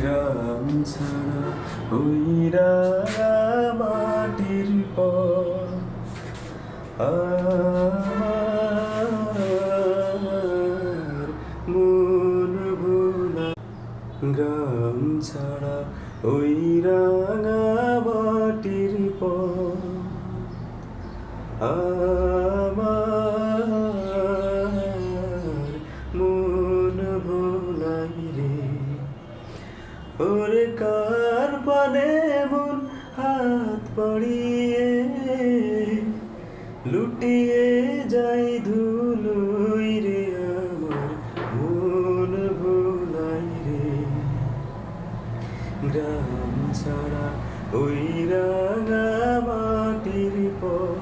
গ্রাম ছাড়া ওই রাঙা মাটির পর আমার মন ভোলা গ্রাম ছাড়া ওই রাঙা মাটির পর আমার মন ভোলাই রে ওরে কার পানে মন হাত বাড়িয়ে লুটিয়ে যাই ধুলোই রে আমার মন ভোলাই রে গ্রাম ছাড়া ওই রাঙা মাটির পর